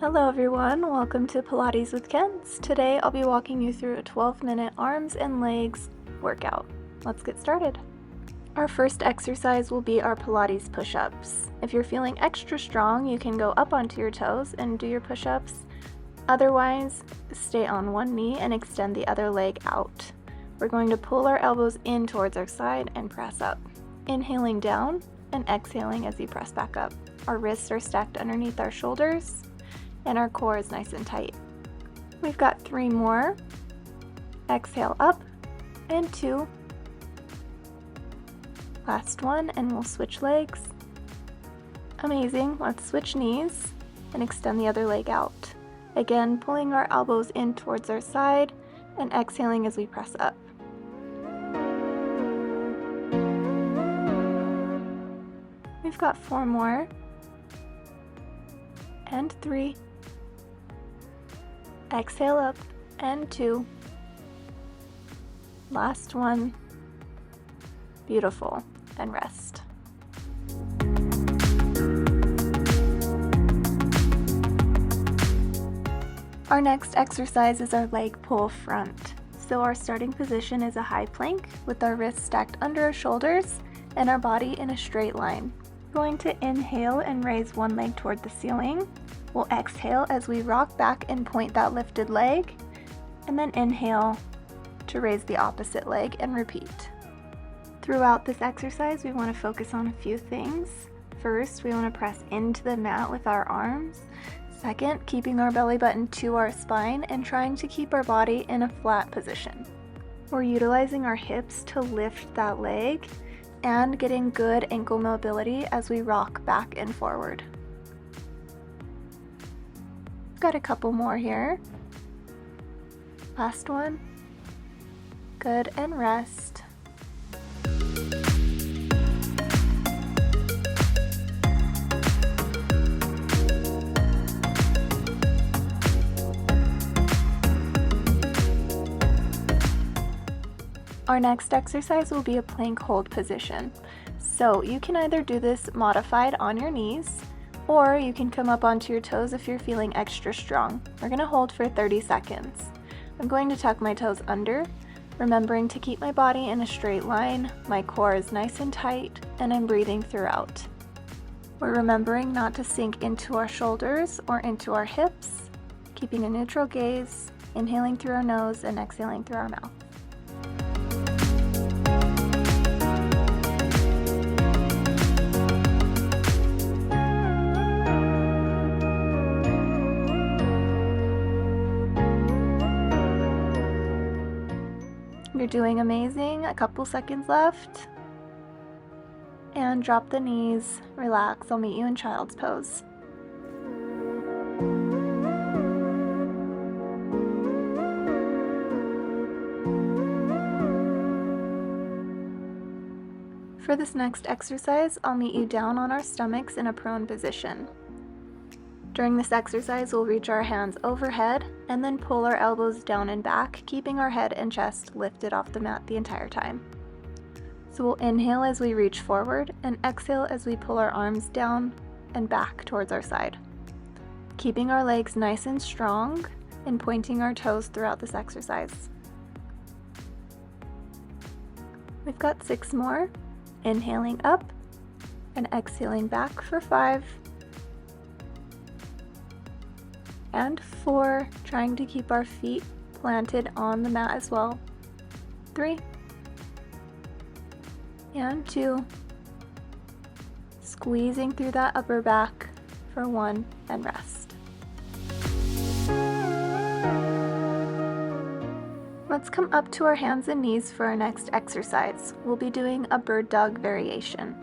Hello everyone, welcome to Pilates with Kens. Today I'll be walking you through a 12-minute arms and legs workout. Let's get started. Our first exercise will be our Pilates push-ups. If you're feeling extra strong, you can go up onto your toes and do your push-ups. Otherwise, stay on one knee and extend the other leg out. We're going to pull our elbows in towards our side and press up. Inhaling down and exhaling as you press back up. Our wrists are stacked underneath our shoulders and our core is nice and tight. We've got 3 more. Exhale up and 2. Last one, and we'll switch legs. Amazing. Let's switch knees and extend the other leg out. Again, pulling our elbows in towards our side and exhaling as we press up. We've got 4 more. And 3. Exhale up and 2. Last one. Beautiful. And rest. Our next exercise is our leg pull front. So our starting position is a high plank with our wrists stacked under our shoulders and our body in a straight line. We're going to inhale and raise one leg toward the ceiling. We'll exhale as we rock back and point that lifted leg, and then inhale to raise the opposite leg and repeat. Throughout this exercise, we want to focus on a few things. First, we want to press into the mat with our arms. Second, keeping our belly button to our spine and trying to keep our body in a flat position. We're utilizing our hips to lift that leg and getting good ankle mobility as we rock back and forward. Got a couple more here. Last one. Good, and rest. Our next exercise will be a plank hold position. So you can either do this modified on your knees, or you can come up onto your toes if you're feeling extra strong. We're going to hold for 30 seconds. I'm going to tuck my toes under, remembering to keep my body in a straight line, my core is nice and tight, and I'm breathing throughout. We're remembering not to sink into our shoulders or into our hips, keeping a neutral gaze, inhaling through our nose and exhaling through our mouth. You're doing amazing. A couple seconds left. And drop the knees, relax. I'll meet you in child's pose. For this next exercise, I'll meet you down on our stomachs in a prone position. During this exercise, we'll reach our hands overhead and then pull our elbows down and back, keeping our head and chest lifted off the mat the entire time. So we'll inhale as we reach forward and exhale as we pull our arms down and back towards our side. Keeping our legs nice and strong and pointing our toes throughout this exercise. We've got 6 more. Inhaling up and exhaling back for 5. And 4, trying to keep our feet planted on the mat as well. 3. And 2. Squeezing through that upper back for 1 and rest. Let's come up to our hands and knees for our next exercise. We'll be doing a bird dog variation.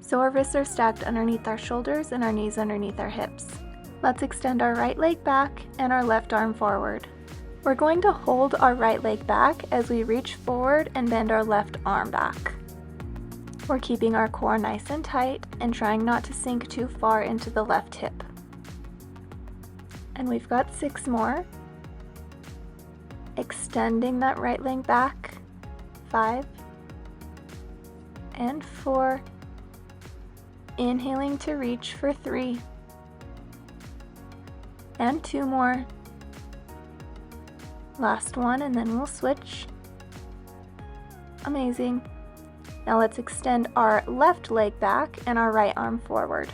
So our wrists are stacked underneath our shoulders and our knees underneath our hips. Let's extend our right leg back and our left arm forward. We're going to hold our right leg back as we reach forward and bend our left arm back. We're keeping our core nice and tight and trying not to sink too far into the left hip. And we've got 6 more. Extending that right leg back. 5. And 4. Inhaling to reach for 3. And 2 more. Last one, and then we'll switch. Amazing. Now let's extend our left leg back and our right arm forward.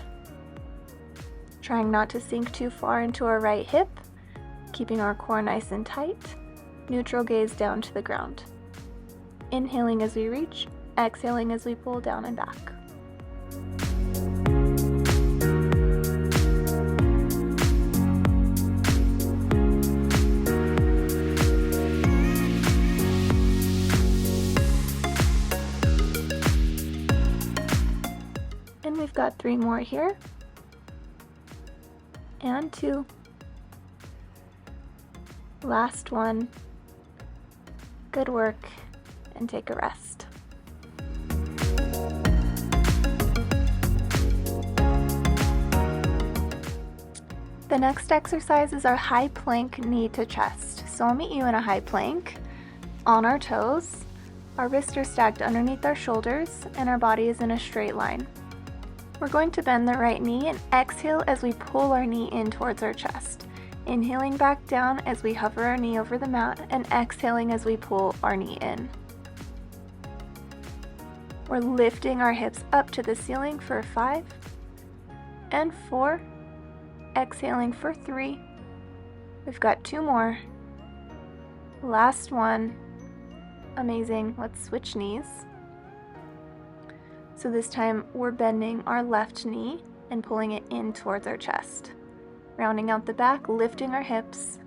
Trying not to sink too far into our right hip, keeping our core nice and tight. Neutral gaze down to the ground. Inhaling as we reach, exhaling as we pull down and back. And we've got 3 more here. And 2. Last one. Good work, and take a rest. The next exercise is our high plank knee to chest. So I'll meet you in a high plank on our toes. Our wrists are stacked underneath our shoulders and our body is in a straight line. We're going to bend the right knee and exhale as we pull our knee in towards our chest. Inhaling back down as we hover our knee over the mat and exhaling as we pull our knee in. We're lifting our hips up to the ceiling for 5 and 4. Exhaling for 3. We've got 2 more. Last one. Amazing. Let's switch knees. So this time we're bending our left knee and pulling it in towards our chest. Rounding out the back, lifting our hips.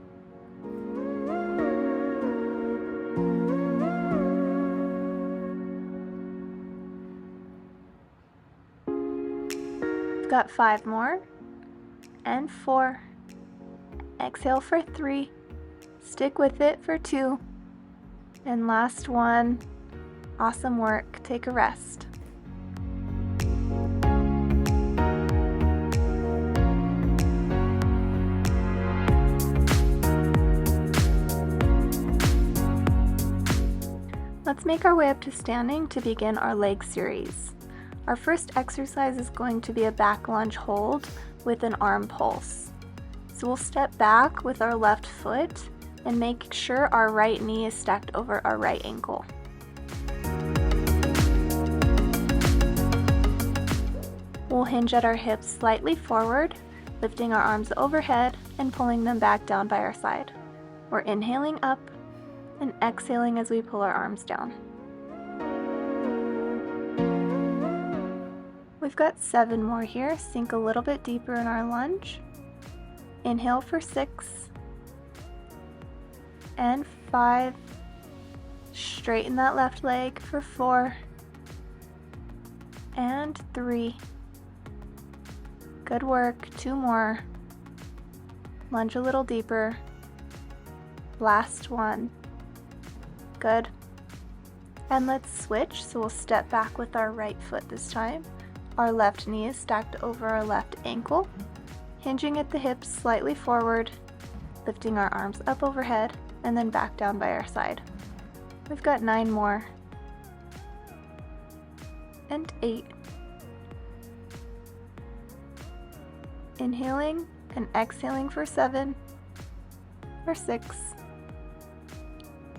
We've got 5 more. And 4. Exhale for 3. Stick with it for 2. And last one. Awesome work. Take a rest. Let's make our way up to standing to begin our leg series. Our first exercise is going to be a back lunge hold with an arm pulse. So we'll step back with our left foot and make sure our right knee is stacked over our right ankle. We'll hinge at our hips slightly forward, lifting our arms overhead and pulling them back down by our side. We're inhaling up and exhaling as we pull our arms down. We've got 7 more here. Sink a little bit deeper in our lunge. Inhale for 6 and 5. Straighten that left leg for 4 and 3. Good work. 2 more. Lunge a little deeper. Last one. Good. And let's switch. So we'll step back with our right foot this time. Our left knee is stacked over our left ankle. Hinging at the hips slightly forward, lifting our arms up overhead and then back down by our side. We've got 9 more. And 8. Inhaling and exhaling for 7 or 6.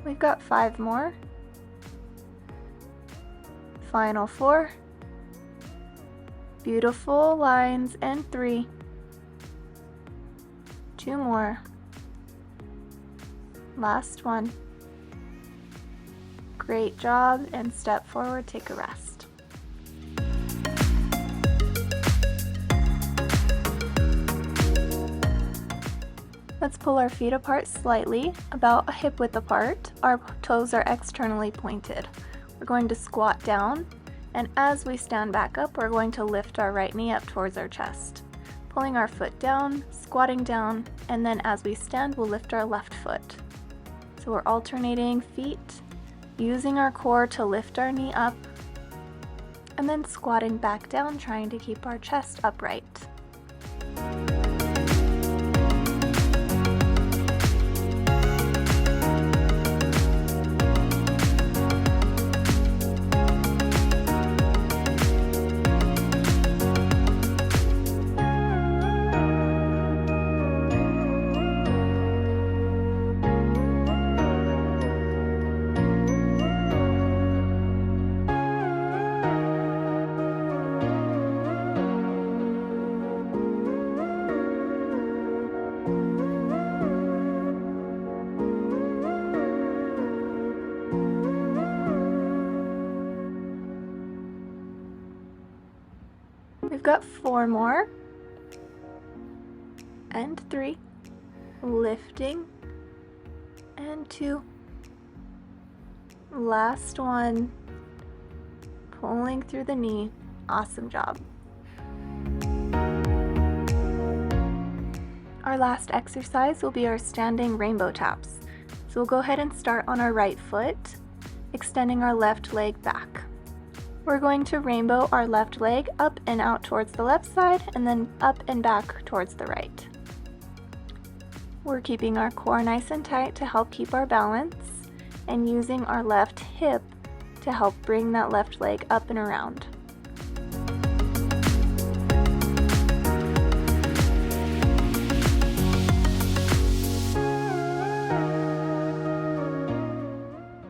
We've got 5 more. Final 4. Beautiful lines and 3. 2 more. Last one. Great job, and step forward, take a rest. Let's pull our feet apart slightly, about a hip width apart. Our toes are externally pointed. We're going to squat down, and as we stand back up, we're going to lift our right knee up towards our chest. Pulling our foot down, squatting down, and then as we stand, we'll lift our left foot. So we're alternating feet, using our core to lift our knee up, and then squatting back down, trying to keep our chest upright. We've got 4 more. And 3. Lifting. And 2. Last one. Pulling through the knee. Awesome job. Our last exercise will be our standing rainbow taps. So we'll go ahead and start on our right foot, extending our left leg back. We're going to rainbow our left leg up and out towards the left side and then up and back towards the right. We're keeping our core nice and tight to help keep our balance and using our left hip to help bring that left leg up and around.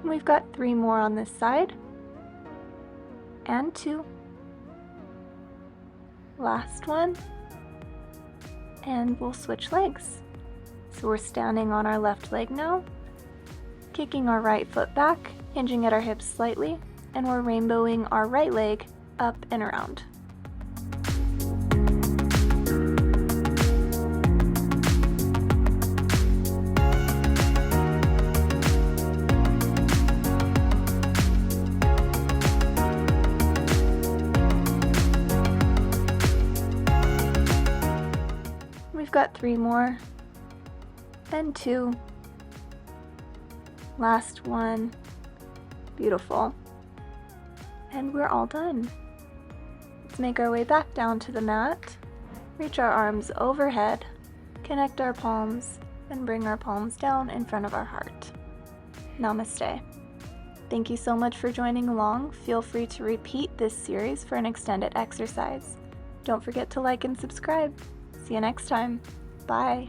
We've got 3 more on this side. And 2. Last one. And we'll switch legs. So we're standing on our left leg now, kicking our right foot back, hinging at our hips slightly, and we're rainbowing our right leg up and around. We've got 3 more. And 2. Last one. Beautiful. And we're all done. Let's make our way back down to the mat. Reach our arms overhead, connect our palms, and bring our palms down in front of our heart. Namaste. Thank you so much for joining along. Feel free to repeat this series for an extended exercise. Don't forget to like and subscribe. See you next time. Bye.